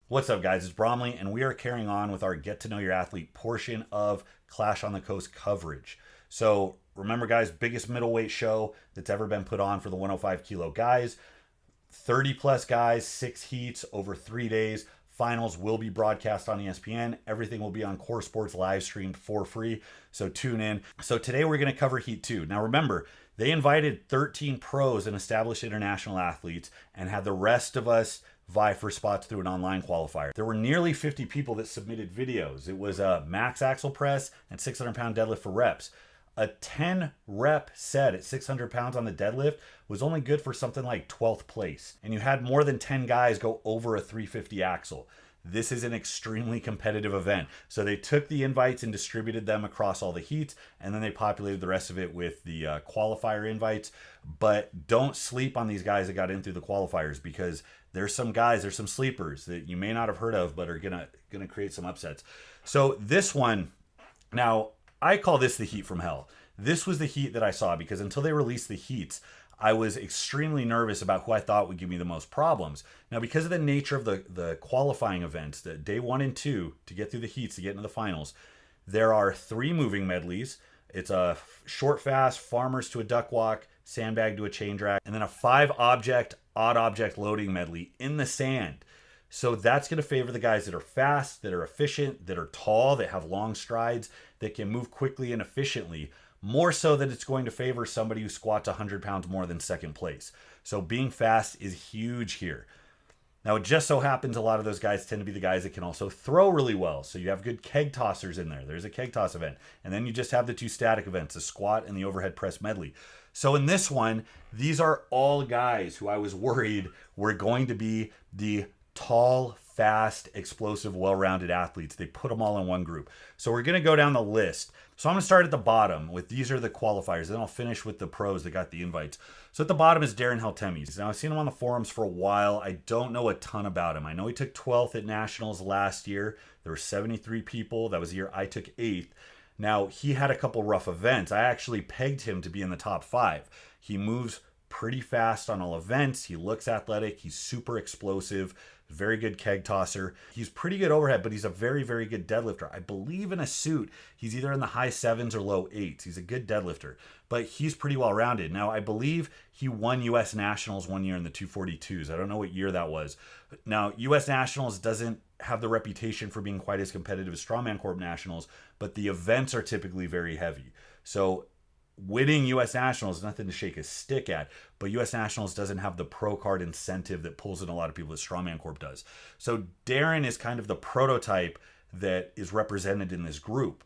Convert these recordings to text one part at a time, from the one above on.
What's up, guys? It's Bromley, and we are carrying on with our Get to Know Your Athlete portion of Clash on the Coast coverage. So, remember, guys, biggest middleweight show that's ever been put on for the 105 kilo guys. 30 plus guys, 6 heats over 3 days. Finals will be broadcast on ESPN. Everything will be on Core Sports live streamed for free. So, tune in. So, today we're going to cover Heat 2. Now, remember, they invited 13 pros and established international athletes and had the rest of us vie for spots through an online qualifier. There were nearly 50 people that submitted videos. It was a max axle press and 600-pound deadlift for reps. A 10 rep set at 600 pounds on the deadlift was only good for something like 12th place. And you had more than 10 guys go over a 350 axle. This is an extremely competitive event. So they took the invites and distributed them across all the heats, and then they populated the rest of it with the qualifier invites. But don't sleep on these guys that got in through the qualifiers, because there's some guys, there's some sleepers that you may not have heard of, but are gonna create some upsets. So this one, now I call this the heat from hell. This was the heat that I saw, because until they released the heats, I was extremely nervous about who I thought would give me the most problems. Now, because of the nature of the qualifying events, the day 1 and 2, to get through the heats, to get into the finals, there are 3 moving medleys. It's a short fast, farmers to a duck walk, sandbag to a chain drag, and then a 5 object, odd object loading medley in the sand. So that's going to favor the guys that are fast, that are efficient, that are tall, that have long strides, that can move quickly and efficiently, more so that it's going to favor somebody who squats 100 pounds more than second place. So being fast is huge here. Now, it just so happens a lot of those guys tend to be the guys that can also throw really well. So you have good keg tossers in there. There's a keg toss event. And then you just have the 2 static events, the squat and the overhead press medley. So in this one, these are all guys who I was worried were going to be the tall, fast, explosive, well-rounded athletes. They put them all in one group. So we're going to go down the list. So I'm going to start at the bottom with these are the qualifiers. Then I'll finish with the pros that got the invites. So at the bottom is Darin Heltemes. Now, I've seen him on the forums for a while. I don't know a ton about him. I know he took 12th at Nationals last year. There were 73 people. That was the year I took 8th. Now, he had a couple rough events. I actually pegged him to be in the top 5. He moves pretty fast on all events. He looks athletic. He's super explosive. Very good keg tosser. He's pretty good overhead, but he's a very, very good deadlifter. I believe in a suit, he's either in the high 7s or low 8s. He's a good deadlifter, but he's pretty well rounded. Now, I believe he won U.S. Nationals one year in the 242s. I don't know what year that was. Now, U.S. Nationals doesn't have the reputation for being quite as competitive as Strongman Corp Nationals, but the events are typically very heavy. So winning U.S. Nationals is nothing to shake a stick at, but U.S. Nationals doesn't have the pro card incentive that pulls in a lot of people that Strongman Corp does. So Darin is kind of the prototype that is represented in this group.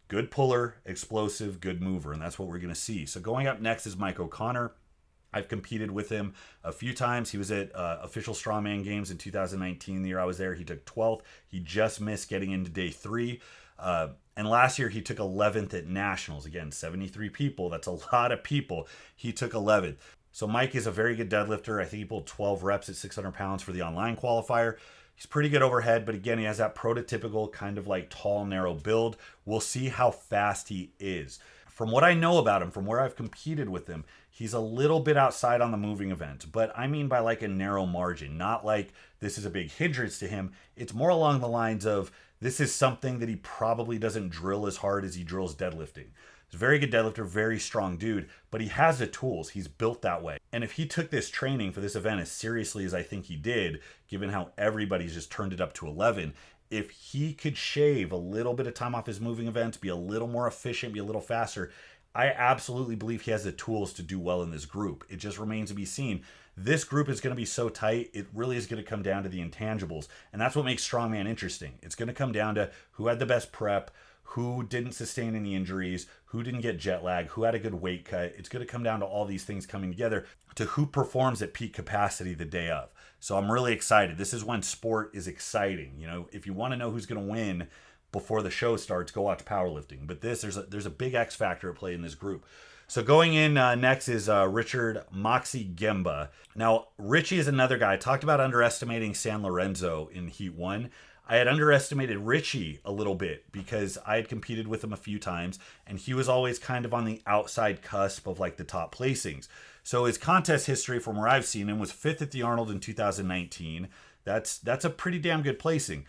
Good puller, explosive, good mover, and that's what we're going to see. So going up next is Mike O'Connor. I've competed with him a few times. He was at official Strongman Games in 2019. The year I was there, he took 12th. He just missed getting into day 3. And last year he took 11th at Nationals. Again, 73 people. That's a lot of people. He took 11th. So Mike is a very good deadlifter. I think he pulled 12 reps at 600 pounds for the online qualifier. He's pretty good overhead, but again, he has that prototypical kind of like tall, narrow build. We'll see how fast he is. From what I know about him, from where I've competed with him, he's a little bit outside on the moving event, but I mean by like a narrow margin, not like this is a big hindrance to him. It's more along the lines of this is something that he probably doesn't drill as hard as he drills deadlifting. He's a very good deadlifter, very strong dude, but he has the tools. He's built that way. And if he took this training for this event as seriously as I think he did, given how everybody's just turned it up to 11, if he could shave a little bit of time off his moving events, be a little more efficient, be a little faster, I absolutely believe he has the tools to do well in this group. It just remains to be seen. This group is going to be so tight, it really is going to come down to the intangibles. And that's what makes Strongman interesting. It's going to come down to who had the best prep, who didn't sustain any injuries, who didn't get jet lag, who had a good weight cut. It's going to come down to all these things coming together to who performs at peak capacity the day of. So I'm really excited. This is when sport is exciting. You know, if you want to know who's going to win before the show starts, go watch powerlifting. But there's a big X factor at play in this group. So going in next is Richie Moczygemba. Now, Richie is another guy. I talked about underestimating San Lorenzo in Heat 1. I had underestimated Richie a little bit because I had competed with him a few times, and he was always kind of on the outside cusp of like the top placings. So his contest history from where I've seen him was 5th at the Arnold in 2019, That's a pretty damn good placing.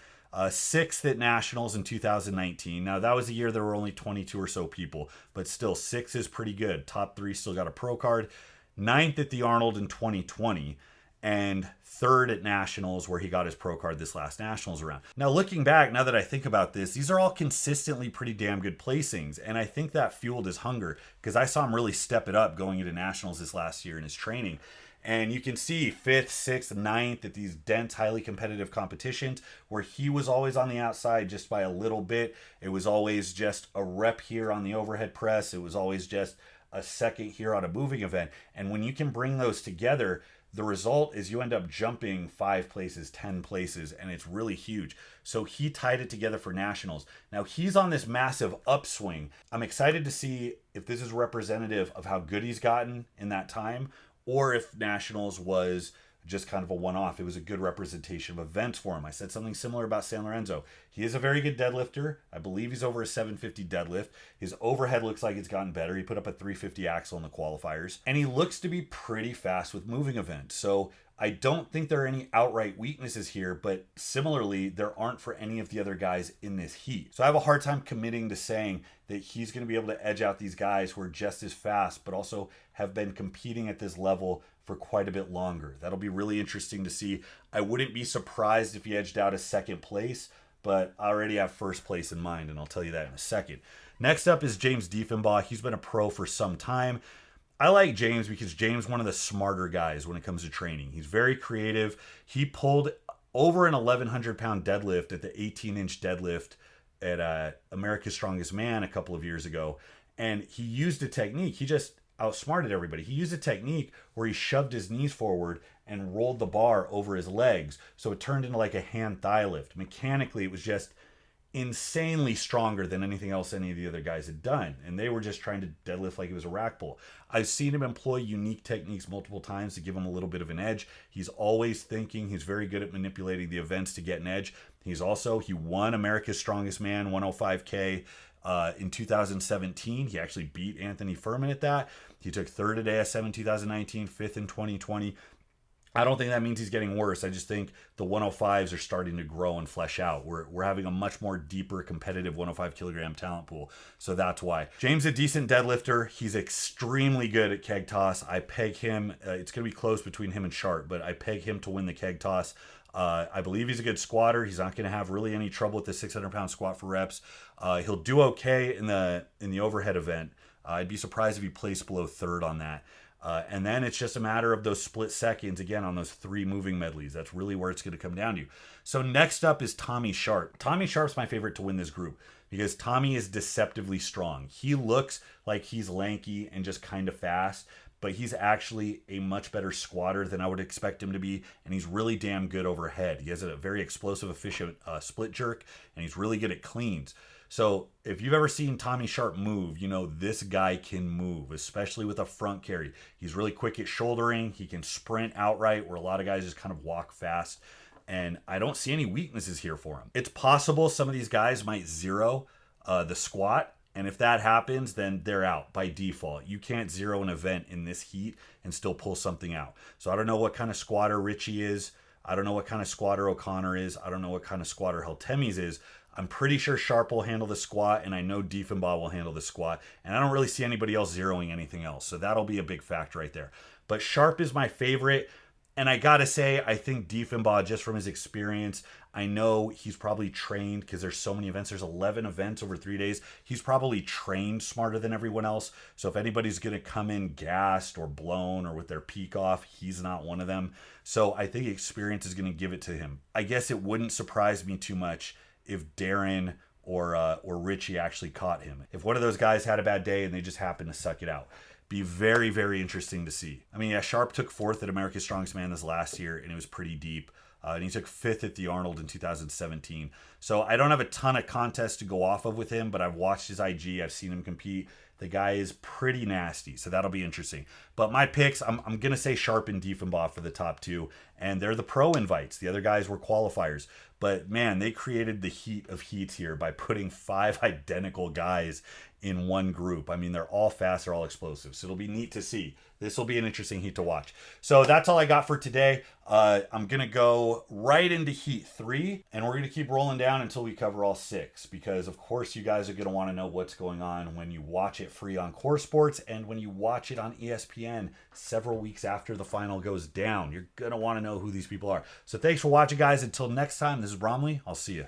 Sixth at Nationals in 2019. Now, that was a year there were only 22 or so people, but still, six is pretty good. Top three still got a pro card. Ninth at the Arnold in 2020, and third at Nationals, where he got his pro card this last Nationals around. Now, looking back, now that I think about this, these are all consistently pretty damn good placings, and I think that fueled his hunger, because I saw him really step it up going into Nationals this last year in his training. And you can see 5th, 6th, 9th at these dense, highly competitive competitions where he was always on the outside just by a little bit. It was always just a rep here on the overhead press. It was always just a second here on a moving event. And when you can bring those together, the result is you end up jumping 5 places, 10 places, and it's really huge. So he tied it together for Nationals. Now he's on this massive upswing. I'm excited to see if this is representative of how good he's gotten in that time, or if Nationals was just kind of a one-off. It was a good representation of events for him. I said something similar about San Lorenzo. He is a very good deadlifter. I believe he's over a 750 deadlift. His overhead looks like it's gotten better. He put up a 350 axle in the qualifiers. And he looks to be pretty fast with moving events. So I don't think there are any outright weaknesses here, but similarly, there aren't for any of the other guys in this heat. So I have a hard time committing to saying that he's going to be able to edge out these guys who are just as fast, but also have been competing at this level for quite a bit longer. That'll be really interesting to see. I wouldn't be surprised if he edged out a second place, but I already have first place in mind, and I'll tell you that in a second. Next up is James Deffinbaugh. He's been a pro for some time. I like James because James is one of the smarter guys when it comes to training. He's very creative. He pulled over an 1,100-pound deadlift at the 18-inch deadlift at America's Strongest Man a couple of years ago, and he used a technique. He just outsmarted everybody. He used a technique where he shoved his knees forward and rolled the bar over his legs, so it turned into like a hand thigh lift. Mechanically, it was just insanely stronger than anything else any of the other guys had done, and they were just trying to deadlift like it was a rack pull. I've seen him employ unique techniques multiple times to give him a little bit of an edge. He's always thinking. He's very good at manipulating the events to get an edge. He won America's Strongest Man 105K in 2017. He actually beat Anthony Furman at that. He took third at ASM in 2019, fifth in 2020. I don't think that means he's getting worse. I just think the 105s are starting to grow and flesh out. We're having a much more deeper competitive 105 kilogram talent pool. So that's why. James is a decent deadlifter. He's extremely good at keg toss. I peg him. It's going to be close between him and Sharp, but I peg him to win the keg toss. I believe he's a good squatter. He's not going to have really any trouble with the 600-pound squat for reps. He'll do okay in the overhead event. I'd be surprised if he placed below third on that. And then it's just a matter of those split seconds, again, on those 3 moving medleys. That's really where it's going to come down to. So next up is Tommy Sharp. Tommy Sharp's my favorite to win this group because Tommy is deceptively strong. He looks like he's lanky and just kind of fast, but he's actually a much better squatter than I would expect him to be, and he's really damn good overhead. He has a very explosive, efficient split jerk, and he's really good at cleans. So if you've ever seen Tommy Sharp move, you know this guy can move, especially with a front carry. He's really quick at shouldering. He can sprint outright, where a lot of guys just kind of walk fast. And I don't see any weaknesses here for him. It's possible some of these guys might zero the squat. And if that happens, then they're out by default. You can't zero an event in this heat and still pull something out. So I don't know what kind of squatter Richie is. I don't know what kind of squatter O'Connor is. I don't know what kind of squatter Heltemes is. I'm pretty sure Sharp will handle the squat, and I know Deffinbaugh will handle the squat, and I don't really see anybody else zeroing anything else, so that'll be a big factor right there. But Sharp is my favorite, and I gotta say, I think Deffinbaugh, just from his experience, I know he's probably trained, because there's so many events, there's 11 events over 3 days, he's probably trained smarter than everyone else, so if anybody's gonna come in gassed or blown or with their peak off, he's not one of them. So I think experience is gonna give it to him. I guess it wouldn't surprise me too much if Darin or Richie actually caught him. If one of those guys had a bad day and they just happened to suck it out. Be very, very interesting to see. I mean, yeah, Sharp took 4th at America's Strongest Man this last year, and it was pretty deep. And he took 5th at the Arnold in 2017. So I don't have a ton of contests to go off of with him, but I've watched his IG. I've seen him compete. The guy is pretty nasty, so that'll be interesting. But my picks, I'm going to say Sharp and Deffinbaugh for the top 2, and they're the pro invites. The other guys were qualifiers. But, man, they created the heat of heats here by putting 5 identical guys in one group. I mean, they're all fast, they're all explosive, so it'll be neat to see. This will be an interesting heat to watch. So that's all I got for today. I'm going to go right into heat 3, and we're going to keep rolling down until we cover all 6, because of course you guys are going to want to know what's going on when you watch it free on Core Sports and when you watch it on ESPN several weeks after the final goes down. You're going to want to know who these people are. So thanks for watching, guys. Until next time, this is Bromley. I'll see you.